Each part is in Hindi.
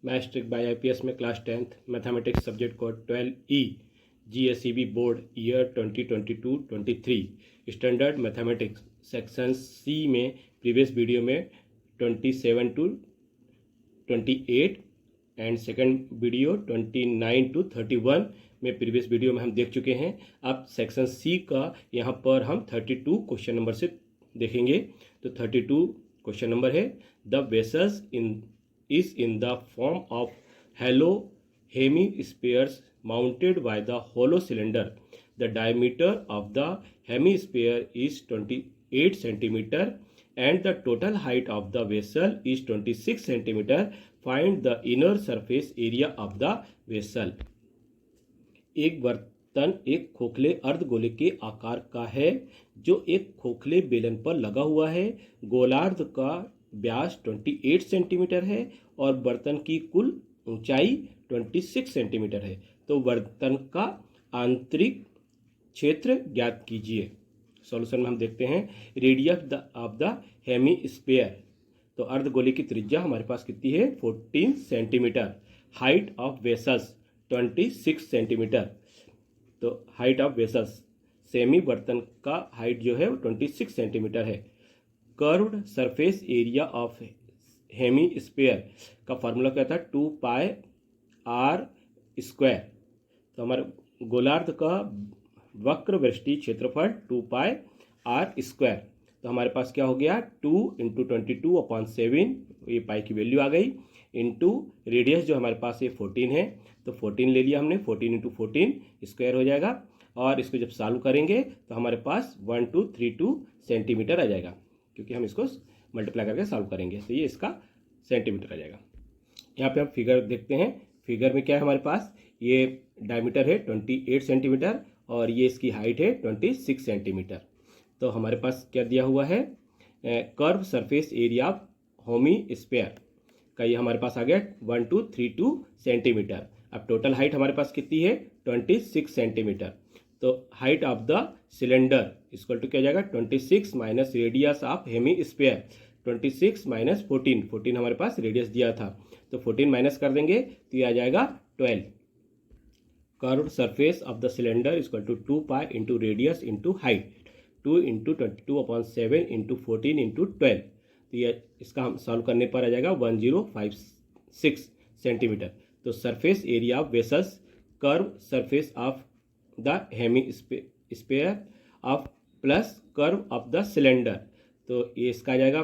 मैथ्स ट्रिक बाय आईपीएस में class 10th mathematics subject code 12E GSEB board year 2022-23 standard mathematics section C में प्रीवियस वीडियो में 27 to 28 and second video 29 to 31 में प्रीवियस वीडियो में हम देख चुके हैं। अब सेक्शन सी का यहाँ पर हम 32 क्वेश्चन नंबर से देखेंगे। तो 32 क्वेश्चन नंबर है, the vessels is in the form of hollow hemispheres mounted by the hollow cylinder. The diameter of the hemisphere is 28 centimeter and the total height of the vessel is 26 centimeter. Find the inner surface area of the vessel. एक बर्तन एक खोखले अर्धगोले के आकार का है जो एक खोखले बेलन पर लगा हुआ है। गोलार्ध का व्यास 28 सेंटीमीटर है और बर्तन की कुल ऊंचाई 26 सेंटीमीटर है। तो बर्तन का आंतरिक क्षेत्र ज्ञात कीजिए। सॉल्यूशन में हम देखते हैं, रेडियस ऑफ द हेमीस्फीयर, तो अर्धगोले की त्रिज्या हमारे पास कितनी है 14 centimetre. Height of vessels 26 centimetre, तो हाइट ऑफ वेसल्स सेमी बर्तन का हाइट जो है वो 26 सेंटीमीटर है। Curved surface area of hemisphere का फार्मूला क्या था 2 पाई आर स्क्वायर। तो हमारे गोलार्ध का वक्र वृष्टि क्षेत्रफल 2 पाई आर स्क्वायर। तो हमारे पास क्या हो गया 2 × 22/7, ये पाई की वैल्यू आ गई, इंटू रेडियस जो हमारे पास ये 14 है तो 14 ले लिया हमने, 14 × 14 स्क्वायर हो जाएगा। और इसको जब सॉल्व करेंगे तो हमारे पास 1232 सेंटीमीटर आ जाएगा, क्योंकि हम इसको मल्टीप्लाई करके सॉल्व करेंगे तो ये इसका सेंटीमीटर आ जाएगा। यहाँ पे हम फिगर देखते हैं, फिगर में क्या है हमारे पास, ये डायमीटर है 28 सेंटीमीटर और ये इसकी हाइट है 26 सेंटीमीटर। तो हमारे पास क्या दिया हुआ है, curve surface area of hemisphere का ये हमारे पास आ गया 1232 सेंटीमीटर। अब टोटल हाइट हमारे पास कितनी है 26 सेंटीमीटर। तो height of the cylinder equal to क्या जाएगा 26 minus radius of hemisphere, 26 minus 14 हमारे पास रेडियस दिया था तो 14 माइनस कर देंगे तो ये आ जाएगा 12। Curved surface of the cylinder equal to 2 pi into radius into height, 2 × 22/7 into 14 into 12। तो ये इसका हम सॉल्व करने पर आ जाएगा 1056 सेंटीमीटर। तो surface area of vessels curve surface of the hemisphere of plus curve of the cylinder, तो ये इसका आ जाएगा,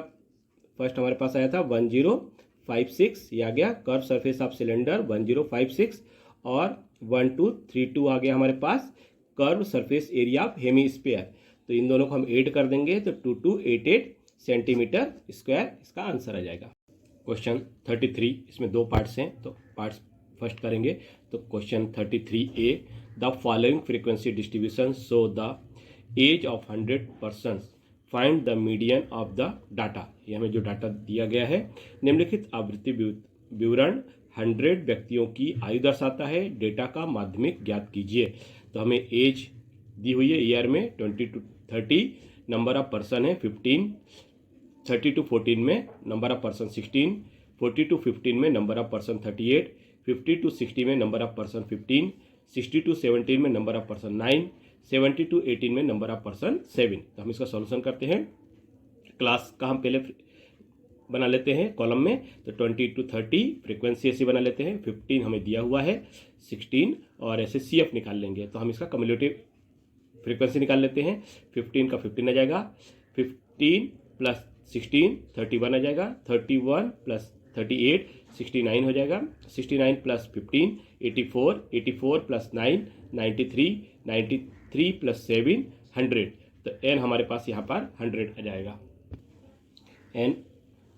फर्स्ट हमारे पास आया था 1056, ये आ गया कर्व सरफेस ऑफ सिलेंडर 1056 और 1232 आ गया हमारे पास curve surface area of hemisphere. तो इन दोनों को हम ऐड कर देंगे तो 2288 सेंटीमीटर स्क्वायर इसका आंसर आ जाएगा। क्वेश्चन 33, इसमें दो पार्ट्स हैं तो पार्ट्स फर्स्ट करेंगे। तो question 33A, the following frequency distribution show the age of 100 persons, find the median of the data. ये हमें जो डाटा दिया गया है, निम्नलिखित आवृत्ति विवरण 100 व्यक्तियों की आयु दर्शाता है, डेटा का माध्यमिक ज्ञात कीजिए। तो हमें एज दी हुई है ईयर में 20 to 30, नंबर ऑफ पर्सन है 15, 30 to 14 में नंबर ऑफ पर्सन 16, 40 to 15 में नंबर ऑफ पर्सन 38, 50 to 60 में नंबर ऑफ पर्सन 15, 60 to 17 में नंबर ऑफ पर्सन 9, 70 to 18 में नंबर ऑफ पर्सन 7। तो हम इसका सॉल्यूशन करते हैं। क्लास का हम पहले बना लेते हैं कॉलम में, तो 20 to 30 फ्रीक्वेंसी ऐसी बना लेते हैं, 15 हमें दिया हुआ है, 16 और ऐसे CF निकाल लेंगे। तो हम इसका कम्युलेटिव फ्रीक्वेंसी निकाल लेते हैं, 15 का 15 आ जाएगा, 15 प्लस 16 31 आ जाएगा, 31 प्लस 38 69 हो जाएगा, 69 प्लस 15 84, 84 प्लस 9 93, 93 प्लस 7 100। तो n हमारे पास यहाँ पर 100 आ जाएगा। n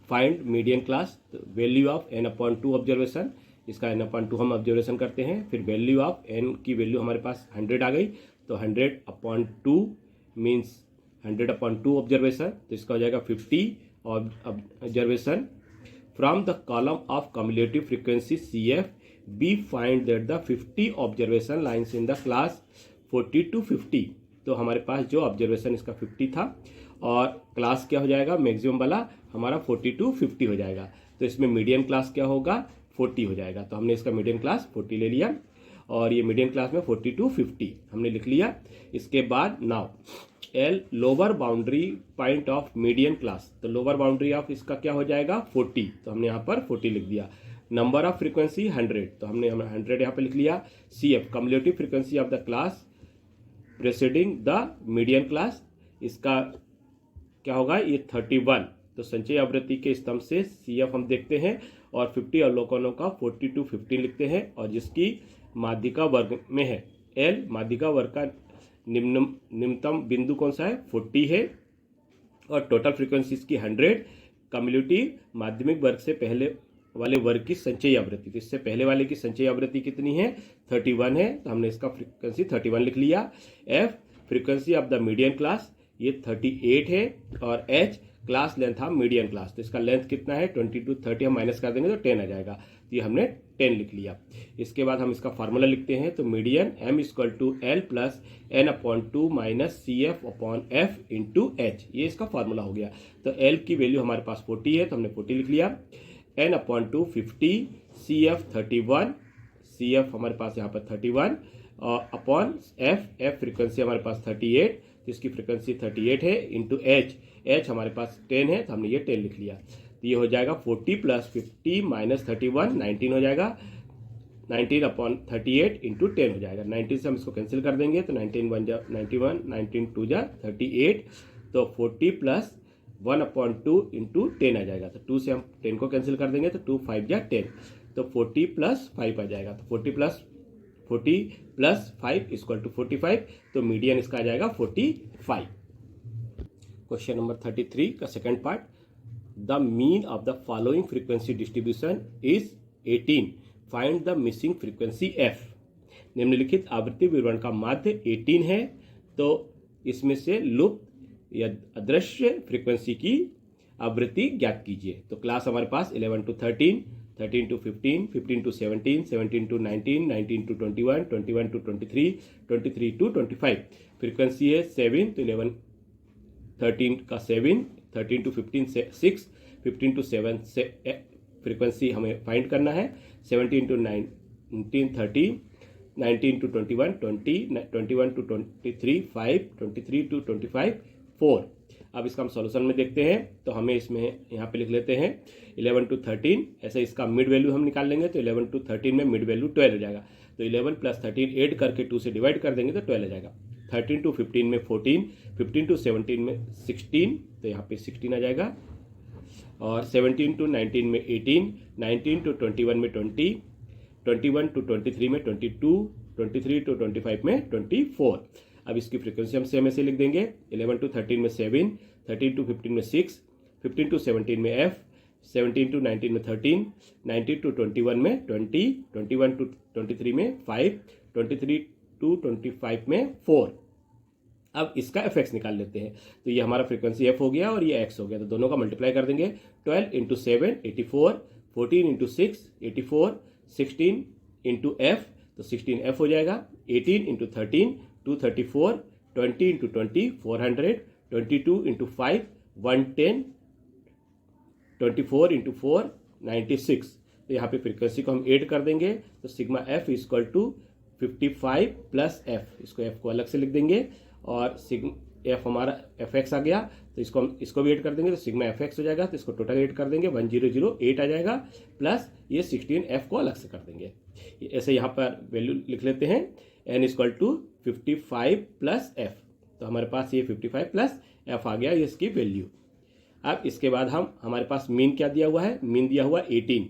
फाइंड मीडियन क्लास, तो वैल्यू ऑफ n/2 ऑब्जर्वेशन, इसका n/2 हम ऑब्जर्वेशन करते हैं, फिर वैल्यू ऑफ n की वैल्यू हमारे पास 100 आ गई तो 100/2 मीन्स 100/2 ऑब्जर्वेशन, तो इसका हो जाएगा 50 observation. From the column of cumulative frequency CF we find that the 50 observation lines in the class 40 to 50। तो हमारे पास जो ऑब्जर्वेशन इसका 50 था और क्लास क्या हो जाएगा मैक्सिमम वाला हमारा 40 to 50 हो जाएगा। तो इसमें मीडियम क्लास क्या होगा 40 हो जाएगा। तो हमने इसका मीडियन क्लास 40 ले लिया और ये मीडियन क्लास में 40 to 50 हमने लिख लिया। इसके बाद now L lower boundary point of median class, तो लोअर बाउंड्री ऑफ इसका क्या हो जाएगा 40, तो हमने यहाँ पर 40 लिख दिया। नंबर ऑफ फ्रीक्वेंसी 100, तो हमने 100 यहाँ पर लिख लिया। C F cumulative frequency of the class preceding the median class, इसका क्या होगा ये 31, तो संचयी आवृत्ति के स्तंभ से सी एफ हम देखते हैं और 50 अवलोकनों का 40 to 50 लिखते हैं और जिसकी माध्यिका वर्ग में है। एल माध्यिका वर्ग का निम्नतम बिंदु कौन सा है 40 है और टोटल फ्रीक्वेंसी इसकी 100, कम्युलेटिव माध्यमिक वर्ग से पहले वाले वर्ग की संचयी आवृत्ति, तो इससे पहले वाले की संचयी आवृत्ति कितनी है 31 है, तो हमने इसका फ्रीक्वेंसी 31 लिख लिया। F frequency of the median class ये 38 है और H class length of median class, तो इसका लेंथ कितना है 20 to 30 हम माइनस कर देंगे तो 10 आ जाएगा, तो ये हमने 10 लिख लिया। इसके बाद हम इसका फार्मूला लिखते हैं, तो median m equal to L plus N upon 2 minus C F upon F into H, ये इसका फार्मूला हो गया। तो एल की वैल्यू हमारे पास 40 है तो हमने 40 लिख लिया। N upon 2 50, C F 31, C F हमारे पास यहाँ पर 31 और अपॉन एफ फ्रीक्वेंसी हमारे पास 38, तो इसकी फ्रीक्वेंसी 38 है इंटू एच हमारे पास 10 है तो हमने ये 10 लिख लिया। तो ये हो जाएगा 40 प्लस 50 माइनस 31 19 हो जाएगा, 19 अपॉन 38 इंटू 10 हो जाएगा। 19 से हम इसको कैंसिल कर देंगे तो 19 1 जा 91, 19 2 जा 38, तो 40 प्लस 1 अपॉन 2 इंटू 10 आ जाएगा। तो 2 से हम 10 को कैंसिल कर देंगे तो 2 5 जा 10, तो 40 प्लस 5 आ जाएगा। तो 40 प्लस 5 इक्वल टू 45, तो मीडियन इसका आ जाएगा 45। क्वेश्चन नंबर 33 का second part, the mean of the following frequency distribution is 18, find the missing frequency F. निम्नलिखित आवृत्ति विवरण का माध्य 18 है, तो इसमें से लुप्त या अदृश्य फ्रीक्वेंसी की आवृत्ति ज्ञात कीजिए। तो क्लास हमारे पास 11 to 13, 13 to 15, 15 to 17, 17 to 19, 19 to 21, 21 to 23, 23 to 25। Frequency है 7, तो 11 13 का 7, 13 to 15 से 6, 15 to 7 से फ्रीक्वेंसी हमें फाइंड करना है। 17 to 19 30, 19 to 21 20, 21 to 23 5, 23 to 25 4। अब इसका हम सॉल्यूशन में देखते हैं, तो हमें इसमें यहाँ पे लिख लेते हैं 11 to 13, ऐसे इसका मिड वैल्यू हम निकाल लेंगे, तो 11 to 13 में मिड वैल्यू 12 हो जाएगा, तो 11 प्लस 13 ऐड करके 2 से डिवाइड कर देंगे तो 12 हो जाएगा। 13 to 15 में 14, 15 to 17 में 16, तो यहाँ पे 16 आ जाएगा, और 17 to 19 में 18, 19 to 21 में 20, 21 to 23 में 22, 23 to 25 में 24। अब इसकी फ्रीक्वेंसी हम सेम ऐसे लिख देंगे, 11 to 13 में 7, 13 to 15 में 6, 15 to 17 में f, 17 to 19 में 13, 19 to 21 में 20, 21 to 23 में 5, 23 to 25 में 4। अब इसका एफ एक्स निकाल लेते हैं, तो ये हमारा फ्रीक्वेंसी एफ हो गया और ये एक्स हो गया, तो दोनों का मल्टीप्लाई कर देंगे। 12 इंटू 7 84, 14 इंटू 6 84, 16 इंटू एफ, तो 16 एफ हो जाएगा। 18 इंटू 13 234, 20 इंटू 20 400, 22 इंटू 5 110, 24 इंटू 4 96। तो यहाँ पे फ्रीक्वेंसी को हम ऐड कर देंगे, तो sigma F equal to 55 plus F, इसको एफ को अलग से लिख देंगे, और सिग्मा एफ हमारा एफ एक्स आ गया, तो इसको भी ऐड कर देंगे, तो सिग्मा एफ एक्स हो जाएगा, तो इसको टोटल ऐड कर देंगे 1008 आ जाएगा, प्लस ये 16 एफ को अलग से कर देंगे। ऐसे यहाँ पर वैल्यू लिख लेते हैं, N equal to 55 plus F, तो हमारे पास ये 55 प्लस एफ आ गया, ये इसकी वैल्यू। अब इसके बाद हमारे पास मीन क्या दिया हुआ है, मीन दिया हुआ 18,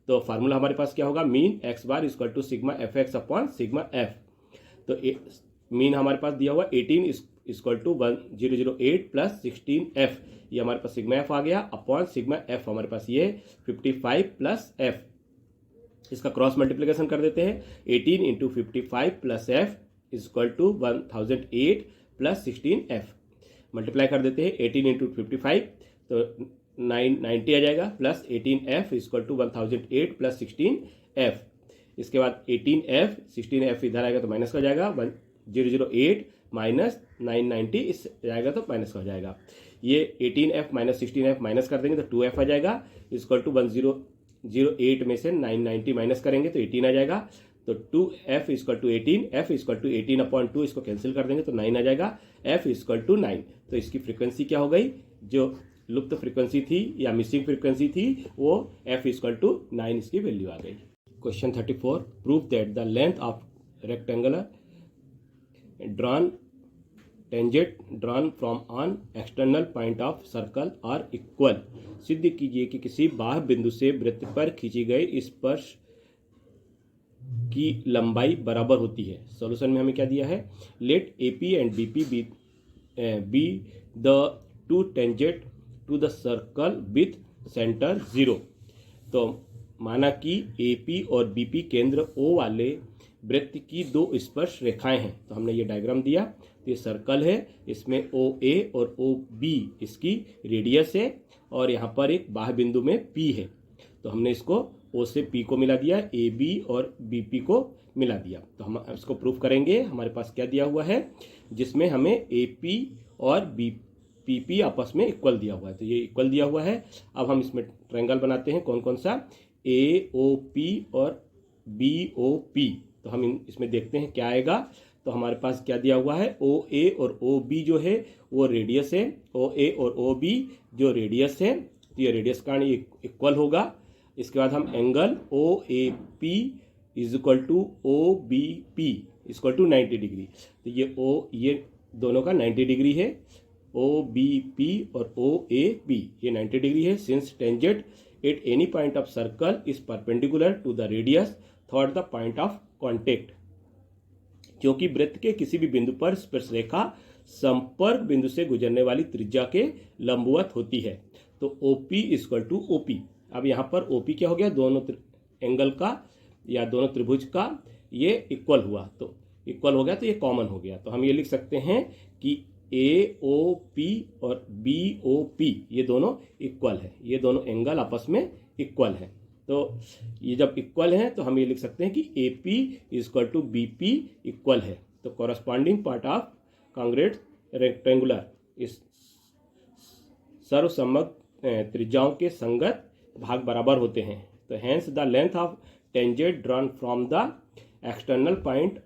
तो फार्मूला हमारे पास क्या होगा, mean X bar equal to sigma F X upon sigma F. तो मीन हमारे पास दिया हुआ 18 इक्वल टू 1008 प्लस 16 एफ, ये हमारे पास सिग्मा एफ आ गया, अपॉन सिग्मा एफ हमारे पास ये 55 प्लस एफ। इसका क्रॉस मल्टीप्लिकेशन कर देते हैं, 18 into 55 plus F equal to 1008 plus 16 F. Multiply कर देते हैं 18 इंटू 55, तो 990 आ जाएगा, plus 18 F equal to 1008 plus 16 F. इसके बाद 18 एफ 16 एफ इधर आएगा तो माइनस का हो जाएगा, 1008 माइनस 990 इस जाएगा तो माइनस का हो जाएगा। ये 18 एफ माइनस 16 एफ माइनस कर देंगे तो 2 एफ आ जाएगा, इक्वल टू 608 में से 990 माइनस करेंगे तो 18 आ जाएगा। तो 2f equal to 18, f equal to 18/2, इसको कैंसिल कर देंगे तो 9 आ जाएगा, f इक्वल टू 9। तो इसकी फ्रीक्वेंसी क्या हो गई, जो लुप्त फ्रीक्वेंसी थी या मिसिंग फ्रीक्वेंसी थी वो f इक्वल टू 9 इसकी वैल्यू आ गई। Question 34, prove that the length of rectangular drawn tangent drawn from on external point of circle are equal. सिद्ध कीजिए कि किसी बाह्य बिंदु से वृत्त पर खींची गई स्पर्श की लंबाई बराबर होती है। सॉल्यूशन में हमें क्या दिया है, let AP and BP be the two tangent to the circle with centre 0। तो माना कि AP और BP केंद्र O वाले वृत्त की दो स्पर्श रेखाएं हैं। तो हमने ये डायग्राम दिया, तो ये सर्कल है, इसमें OA और OB इसकी रेडियस है और यहाँ पर एक बाह्य बिंदु में P है। तो हमने इसको O से P को मिला दिया, AB और BP को मिला दिया। तो हम इसको प्रूफ करेंगे। हमारे पास क्या दिया हुआ है, जिसमें हमें AP और PP आपस में इक्वल दिया हुआ है। तो ये इक्वल दिया हुआ है। अब हम इसमें ट्रायंगल बनाते हैं, कौन कौन सा, AOP और BOP। तो हम इसमें देखते हैं क्या आएगा। तो हमारे पास क्या दिया हुआ है, OA और OB जो है वो रेडियस है, OA और OB जो रेडियस है, तो ये रेडियस का इक्वल होगा। इसके बाद हम angle OAP is equal to OBP equal to 90 degree. तो ये दोनों का 90 डिग्री है, OBP और OAP ये 90 डिग्री है। Since tangent at any point of circle is perpendicular to the radius through the point of contact, क्योंकि वृत्त के किसी भी बिंदु पर स्पर्श रेखा संपर्क बिंदु से गुजरने वाली त्रिज्या के लंबवत होती है। तो OP इक्वल टू OP। अब यहाँ पर OP क्या हो गया, दोनों एंगल का या दोनों त्रिभुज का ये इक्वल हुआ, तो इक्वल हो गया तो ये कॉमन हो गया। तो हम ये लिख सकते हैं कि AOP और BOP ये दोनों इक्वल है, ये दोनों एंगल आपस में इक्वल है। तो ये जब इक्वल है तो हम ये लिख सकते हैं कि AP equal to BP equal है। तो corresponding part of congruent rectangular इस सर्वसम्मत त्रिज्याओं के संगत भाग बराबर होते हैं। तो hence the length of tangent drawn from the external point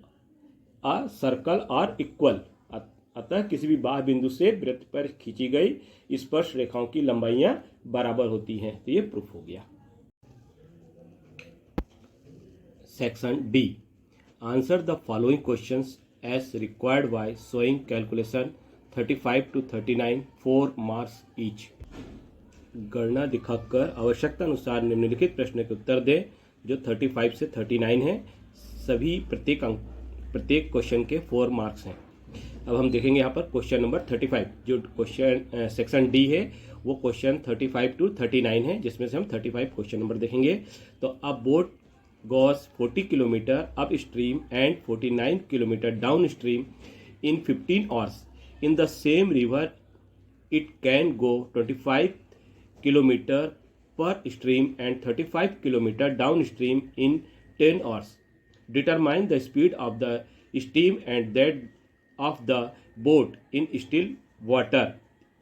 a circle are equal. अतः किसी भी बाह्य बिंदु से वृत्त पर खींची गई स्पर्श रेखाओं की लंबाइयां बराबर होती हैं। तो ये प्रूफ हो गया। Section D, answer the following questions as required by showing calculation 35 to 39 4 marks each. गणना दिखाकर आवश्यकता अनुसार निम्नलिखित प्रश्न के उत्तर दें जो 35 से 39 हैं। सभी प्रत्येक क्वेश्चन के 4 मार्क्स हैं। अब हम देखेंगे यहाँ पर क्वेश्चन नंबर 35, जो क्वेश्चन सेक्शन D है वो क्वेश्चन 35 to 39 है, जिसमें से हम 35 क्वेश्चन नंबर देखेंगे। तो अब boat goes 40 kilometer upstream and 49 kilometer downstream in 15 hours. In the same river, it can go 25 kilometer per stream and 35 kilometer downstream in 10 hours. Determine the speed of the stream and that of the boat in still water.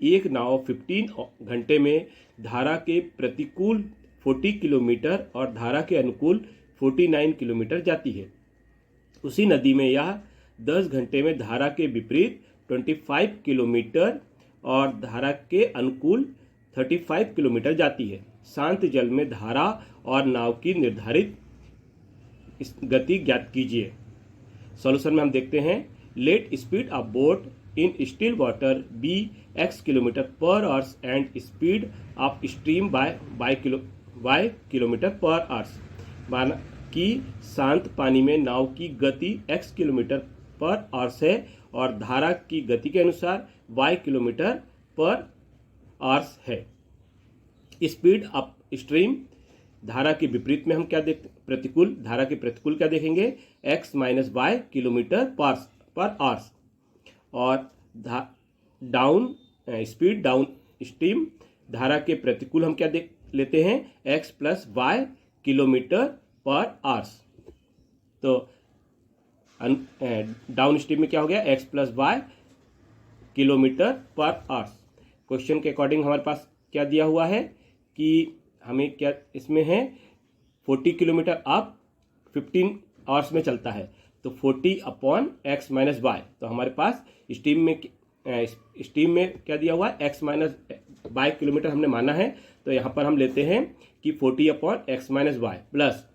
एक नाव 15 घंटे में धारा के प्रतिकूल 40 किलोमीटर और धारा के अनुकूल 49 किलोमीटर जाती है। उसी नदी में यह 10 घंटे में धारा के विपरीत 25 किलोमीटर और धारा के अनुकूल 35 किलोमीटर जाती है। शांत जल में धारा और नाव की निर्धारित गति ज्ञात कीजिए। सॉल्यूशन में हम देखते हैं, let speed of boat in still water be x kilometre per hours and speed of stream by kilometre per hours. माना कि शांत पानी में नाव की गति x किलोमीटर पर आवर्स है और धारा की गति के अनुसार y किलोमीटर पर आवर्स है। स्पीड ऑफ स्ट्रीम धारा के विपरीत में हम क्या देखते, प्रतिकूल, धारा के प्रतिकूल क्या देखेंगे, x minus Y kilometre per hours. और डाउन स्पीड डाउन स्ट्रीम धारा के प्रतिकूल हम क्या देख लेते हैं, x plus Y kilometre per hours. तो डाउन स्ट्रीम में क्या हो गया, x plus Y kilometre per hours. Question के अकॉर्डिंग हमारे पास क्या दिया हुआ है कि हमें क्या इसमें है 40 किलोमीटर अप 15 आवर्स में चलता है, तो 40 अपॉन एक्स माइनस वाई। तो हमारे पास स्टीम में क्या दिया हुआ है, एक्स माइनस वाई किलोमीटर हमने माना है। तो यहाँ पर हम लेते हैं कि 40 upon X minus Y plus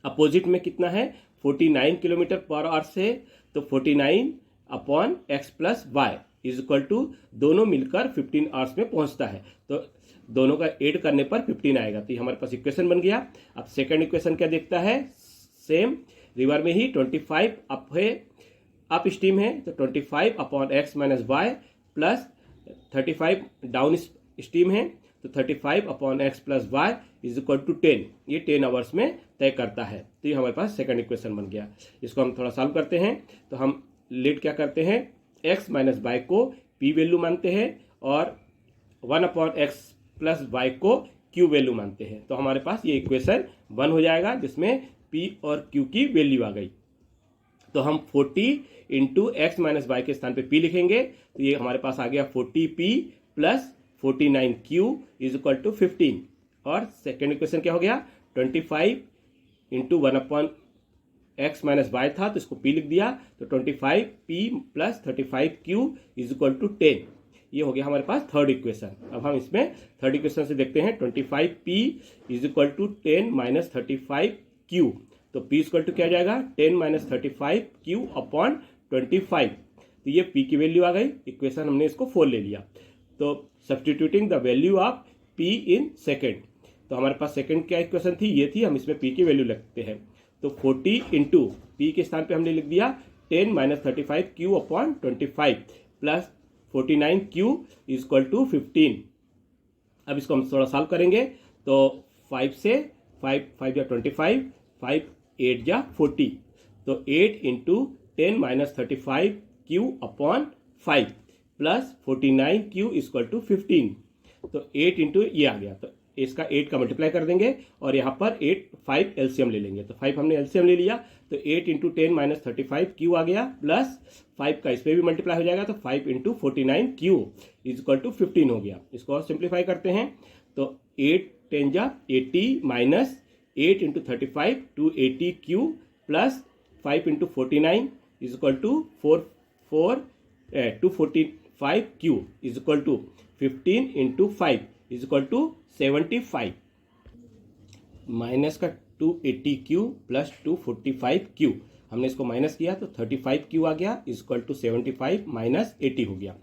opposite में कितना है 49 किलोमीटर पर आवर से, तो 49 upon X plus Y is equal to दोनों मिलकर 15 आवर्स में पहुंचता है। तो दोनों का ऐड करने पर 15 आएगा। तो ये हमारे पास इक्वेशन बन गया। अब सेकंड इक्वेशन क्या देखता है, सेम रिवर में ही 25 अप है, अप स्टीम है, तो 25 upon X minus Y plus 35 down stream है, तो 35 upon X plus Y is equal to 10। ये 10 आवर्स में तय करता है। तो ये हमारे पास सेकंड इक्वेशन बन गया। इसको हम थोड़ा सॉल्व करते हैं। तो हम लेट क्या करते हैं, एक्स माइनस वाई को पी वैल्यू मानते हैं और 1 अपॉन एक्स प्लस वाई को क्यू वैल्यू मानते हैं। तो हमारे पास ये इक्वेशन 1 हो जाएगा, जिसमें पी और क्यू की वैल्यू आ गई। तो हम 40 इंटू एक्स माइनस वाई के स्थान पे पी लिखेंगे। तो ये हमारे पास आ गया 40p plus 49q is equal to 15। और सेकेंड इक्वेशन क्या हो गया, 25 into 1 upon X minus Y था, तो इसको p लिख दिया। तो 25p plus 35q is equal to 10। ये हो गया हमारे पास थर्ड इक्वेशन। अब हम इसमें थर्ड इक्वेशन से देखते हैं, 25p is equal to 10 minus 35q। तो p इक्वल टू क्या जाएगा, 10 माइनस 35q अपॉन 25। तो ये p की वैल्यू आ गई। इक्वेशन हमने इसको 4 ले लिया। तो substituting the value of p in second, तो हमारे पास सेकेंड क्या इक्वेशन थी, ये थी। हम इसमें p की वैल्यू लिखते हैं। तो 40 इंटू p के स्थान पे हमने लिख दिया 10 minus 35q upon 25 plus 49q is equal to 15। अब इसको हम थोड़ा सॉल्व करेंगे। तो 5 से 5 या 25, 5 8 या 40, तो 8 into 10 minus 35q upon 5 plus 49q equal to 15। तो 8 इंटू ये आ गया, तो इसका 8 का मल्टीप्लाई कर देंगे और यहाँ पर 5 एलसीएम ले लेंगे। तो 5 हमने एलसीएम ले लिया, तो 8 इंटू 10 माइनस 35q आ गया प्लस 5 का इस पर भी मल्टीप्लाई हो जाएगा, तो 5 into 49q is equal to 15 हो गया। इसको और सिंप्लीफाई करते हैं। तो 8 10 जा 80 minus 8 into 35 280q plus 5 into 49 is equal to 245q is equal to 15 into 5 is equal to 75 minus का 280q प्लस 245q, हमने इसको माइनस किया तो 35q आ गया इज इक्वल टू 75 माइनस 80 हो गया।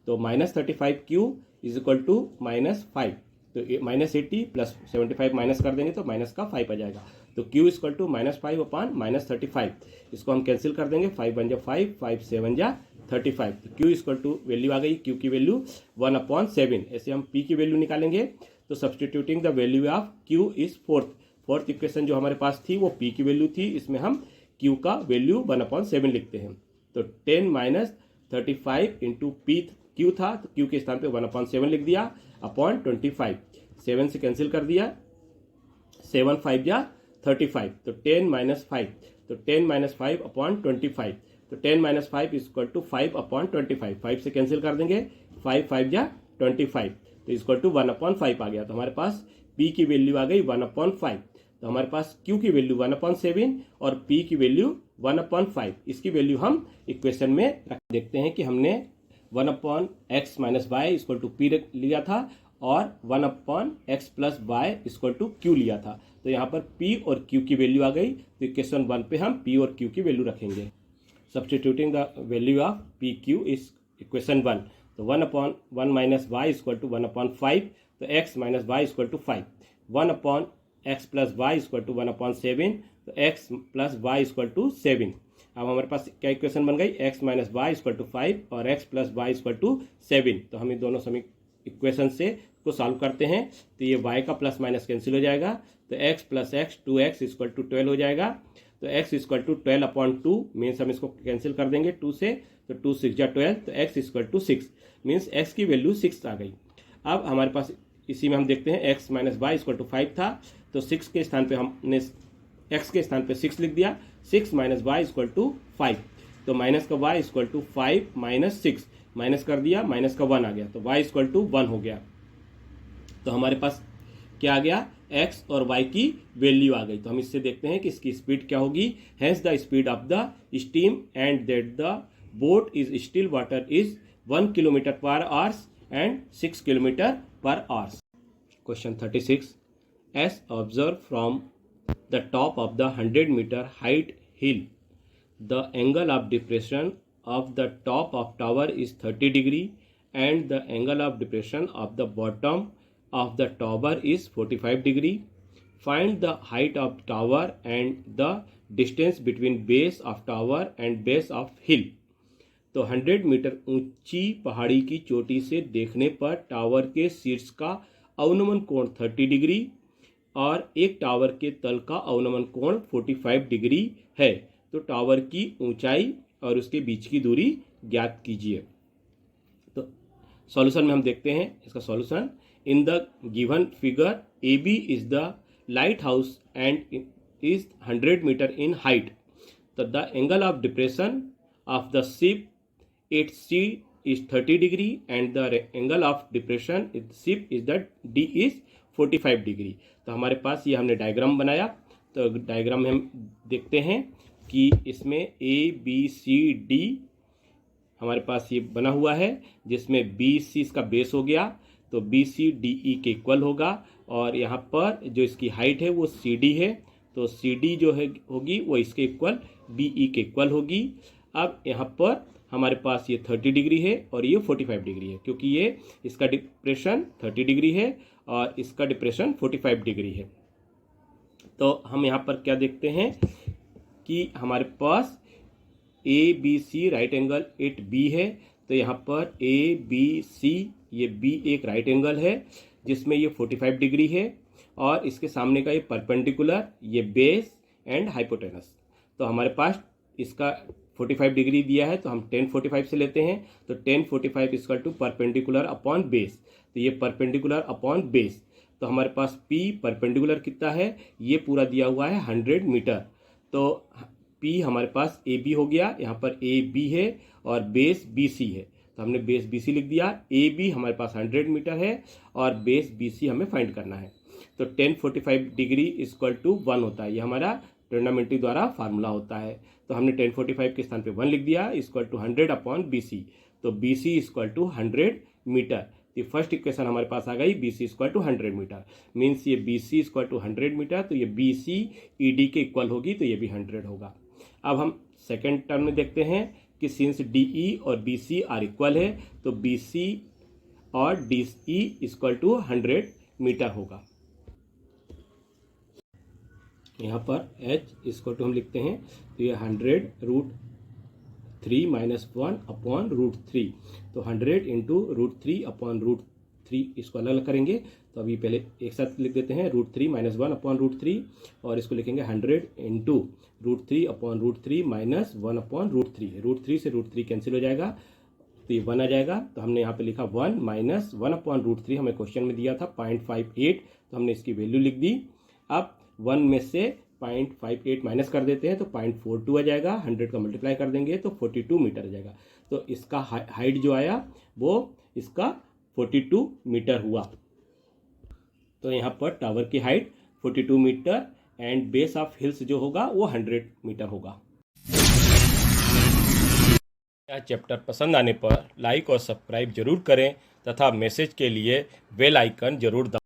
तो minus 35q is equal to minus 5, तो माइनस 80 प्लस 75 माइनस कर देंगे तो माइनस का 5 आ जाएगा। तो q equal to minus 5 upon minus 35, इसको हम कैंसिल कर देंगे। 5 1 जा 5, 5 7 जा 35। तो q इक्वल टू वैल्यू आ गई, q की वैल्यू 1 अपॉन 7। ऐसे हम p की वैल्यू निकालेंगे। तो substituting the value of q is fourth equation जो हमारे पास थी वो p की वैल्यू थी, इसमें हम q का वैल्यू 1 अपॉन 7 लिखते हैं। तो 10 माइनस 35 इंटू p q था, तो q के स्थान पे 1 अपॉन 7 लिख दिया अपॉन 25। 7 से कैंसिल कर दिया, 7 5 जा 35, तो 10 माइनस 5, तो 10 माइनस 5 अपॉन 25, तो 10 minus 5 is equal to 5 upon 25। 5 से कैंसिल कर देंगे, 5 5 जा 25, तो इक्वल टू 1 अपॉन 5 आ गया। तो हमारे पास p की वैल्यू आ गई 1 अपॉन 5। तो हमारे पास q की वैल्यू 1 अपॉन 7 और p की वैल्यू 1 अपॉन 5। इसकी वैल्यू हम इक्वेशन में रख देखते हैं कि हमने 1 upon X minus Y equal to P लिया था और 1 upon X plus Y equal to Q लिया था। तो यहाँ पर p और q की वैल्यू आ गई। तो इक्वेशन 1 पे हम p और q की वैल्यू रखेंगे। Substituting the value of p q is equation 1। तो 1 upon 1 minus Y equal to 1 upon 5, तो x minus Y equal to 5। 1 upon X plus Y equal to 1 upon 7, तो x plus Y equal to 7। अब हमारे पास क्या इक्वेशन बन गई, x minus Y equal to 5 और x plus Y equal to 7। तो हम इन दोनों इक्वेशन से को सॉल्व करते हैं। तो ये y का प्लस माइनस कैंसिल हो जाएगा, तो x plus X 2x equal to 12 हो जाएगा। तो x equal to 12 upon 2 means हम इसको कैंसिल कर देंगे 2 से, तो 2 6 जा 12, तो x equal to 6 means x की वैल्यू 6 आ गई। अब हमारे पास इसी में हम देखते हैं x minus Y equal to 5 था, तो 6 के स्थान पे हमने x के स्थान पे 6 लिख दिया। 6 माइनस वाई इक्वल टू 5, तो माइनस का y equal to 5 minus 6 minus कर दिया, माइनस का 1 आ गया, तो y इक्वल टू 1 हो गया। तो हमारे पास क्या आ गया, एक्स और वाई की वैल्यू आ गई। तो हम इससे देखते हैं कि इसकी स्पीड क्या होगी। Hence the speed of the stream and that the boat is still water is 1 kilometre per hours and 6 kilometre per hours. Question 36, as observe from the top of the 100 metre height hill the angle of depression of the top of tower is 30 degree and the angle of depression of the bottom of the tower is 45 degree. Find the height of tower and the distance between base of tower and base of hill. तो 100 मीटर ऊंची पहाड़ी की चोटी से देखने पर टावर के शीर्ष का अवनमन कोण 30 डिग्री और एक टावर के तल का अवनमन कोण 45 डिग्री है। तो टावर की ऊंचाई और उसके बीच की दूरी ज्ञात कीजिए। तो सॉल्यूशन में हम देखते हैं इसका solution. In the given figure A B is the lighthouse and is 100 metre in height. तो the angle of depression of the ship at sea is 30 degree and the angle of depression it ship is the D is 45 degree. तो हमारे पास ये हमने डायग्राम बनाया। तो डायग्राम में हम देखते हैं कि इसमें ए बी सी डी हमारे पास ये बना हुआ है, जिसमें बी सी इसका बेस हो गया, तो बी सी डी ई के इक्वल होगा। और यहाँ पर जो इसकी हाइट है वो सी डी है, तो सी डी जो है होगी वो इसके इक्वल बी ई के इक्वल होगी। अब यहाँ पर हमारे पास ये 30 डिग्री है और ये 45 डिग्री है, क्योंकि ये इसका डिप्रेशन 30 डिग्री है और इसका डिप्रेशन 45 डिग्री है। तो हम यहाँ पर क्या देखते हैं कि हमारे पास A B C right angle at B है। तो यहाँ पर ए बी सी ये बी एक राइट एंगल है जिसमें ये 45 डिग्री है और इसके सामने का ये परपेंडिकुलर ये बेस एंड हाइपोटेनस। तो हमारे पास इसका 45 डिग्री दिया है, तो हम 10 45 से लेते हैं। तो 10 45 equal to perpendicular upon base. तो ये परपेंडिकुलर अपॉन बेस, तो हमारे पास P परपेंडिकुलर कितना है, ये पूरा दिया हुआ है 100 मीटर। तो P हमारे पास ए बी हो गया, यहाँ पर ए बी है और बेस बी सी है, तो हमने बेस बी सी लिख दिया। ए बी हमारे पास 100 मीटर है और बेस बी सी हमें फाइंड करना है। तो 10 45 डिग्री इक्वल टू 1 होता है, ये हमारा ट्रिग्नोमेट्री द्वारा फार्मूला होता है। तो हमने 10 45 के स्थान पे 1 लिख दिया, equal to 100 upon B C. तो B C equal to 100 metre. तो फर्स्ट इक्वेशन हमारे पास आ गई B C equal to 100 metre, means ये B C equal to 100 metre, तो ये बी सी ई डी के इक्वल होगी, तो ये भी 100 होगा। अब हम सेकेंड टर्म में देखते हैं कि सिंस डी ई और बी सी आर इक्वल है, तो बी सी और D E equal to 100 metre होगा। यहाँ पर h इसको तो हम लिखते हैं, तो ये 100√3 - 1 अपॉन √3। तो 100 इंटू √3 अपॉन √3 इसको अलग अलग करेंगे। तो अभी पहले एक साथ लिख देते हैं, √3 - 1 अपॉन √3 और इसको लिखेंगे 100 इंटू √3 अपॉन √3 - 1 अपॉन √3। √3 से √3 कैंसिल हो जाएगा, तो ये 1 आ जाएगा। तो हमने यहाँ पे लिखा 1 - 1 अपॉन √3, हमें क्वेश्चन में दिया था 0.58, तो हमने इसकी वैल्यू लिख दी। अब 1 में से 0.58 माइनस कर देते हैं, तो 0.42 आ जाएगा। 100 का मल्टीप्लाई कर देंगे तो 42 मीटर आ जाएगा। तो इसका हाइट जो आया वो इसका 42 मीटर हुआ। तो यहाँ पर टावर की height 42 metre and base of hills जो होगा वो 100 मीटर होगा। यह चैप्टर पसंद आने पर लाइक और सब्सक्राइब जरूर करें तथा मैसेज के लिए बेल आइकन जरूर दबाएं।